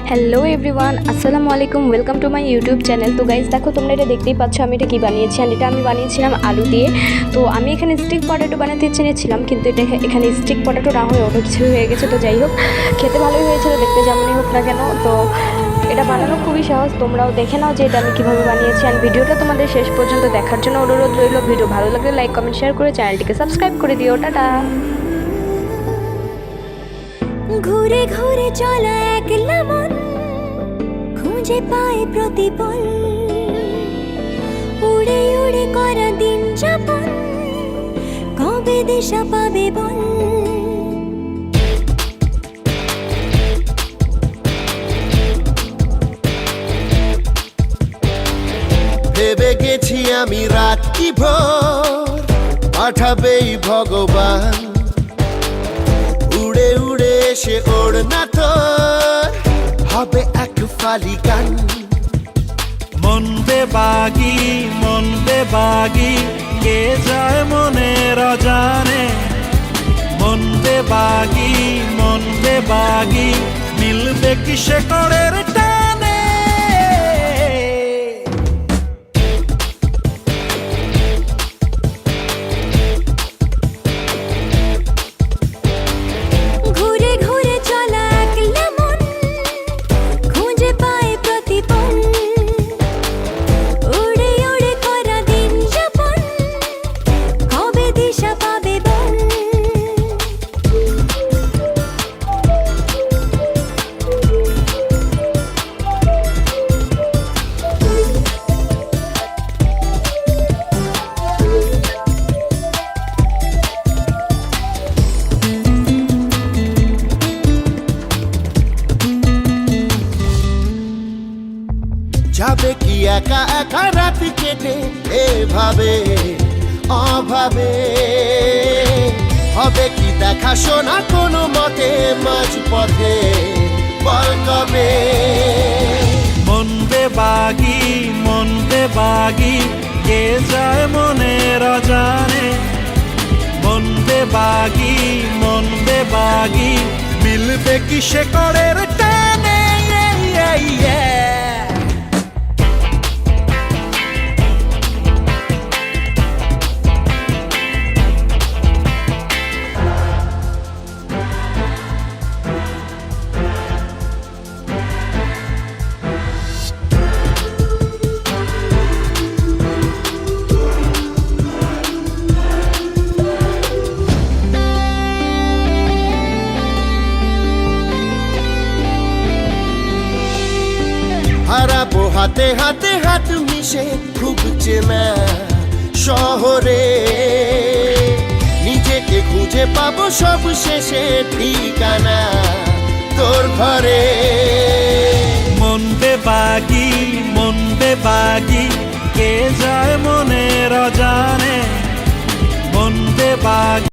Hello everyone, আসসালামু আলাইকুম, welcome to my YouTube channel. তো গাইজ দেখো, তোমরা এটা দেখতেই পাচ্ছ আমি এটা কী বানিয়েছি। আর এটা আমি বানিয়েছিলাম আলু দিয়ে। তো আমি এখানে স্টিক পটেটো বানাতে চেয়েছিলাম, কিন্তু এটা এখানে স্টিক পটেটো না হয়ে অন্য কিছু হয়ে গেছে। তো যাই হোক, খেতে ভালোই হয়েছিল, দেখতে যেমনই হোক না কেন। তো এটা বানানো খুবই সহজ, তোমরাও দেখে নাও যে এটা আমি কীভাবে বানিয়েছি। আর ভিডিওটা তোমাদের শেষ পর্যন্ত দেখার জন্য অনুরোধ রইল। ভিডিও ভালো লাগলে লাইক, কমেন্ট, শেয়ার করে চ্যানেলটিকে সাবস্ক্রাইব করে দিও। টাটা। ঘুরে ঘুরে চলা একলা মন খুঁজে পায় প্রতিপল, উড়ে উড়ে করা দিন যাপন কবে দিশা পাবে বল। ভেবে গেছি আমি রাত কি ভোর পাঠাবেই ভগবান, উড়ে উড়ে এসে ওড় না তোর হবে এক ফালি গান। মন বেবাগি কে যায় মনের অজানে। মন বেবাগি মিলবে কিসে করের টানে। ঘুরে ঘুরে চলা একলা মন খুঁজে পায় প্রতিপল, উড়ে উড়ে করা দিন যাপন কবে দিশা পাবে বল। যাবে কি একা একা রাত কেটে এভাবে অভাবে, হবে কি দেখা শোনা কোনো মতে মাঝ পথে বল কবে। মন বেবাগি কে যায় মনের অজানে। মন বেবাগি মিলবে কিসে করের টানে। হারাবো হাতে হাতে হাত মিশে খুব চেনা শহরে, নিজেকে খুঁজে পাবো সব শেষে ঠিকানা তোর ঘরে। মন বেবাগি কে যায় মনের অজানে। মন বেবাগি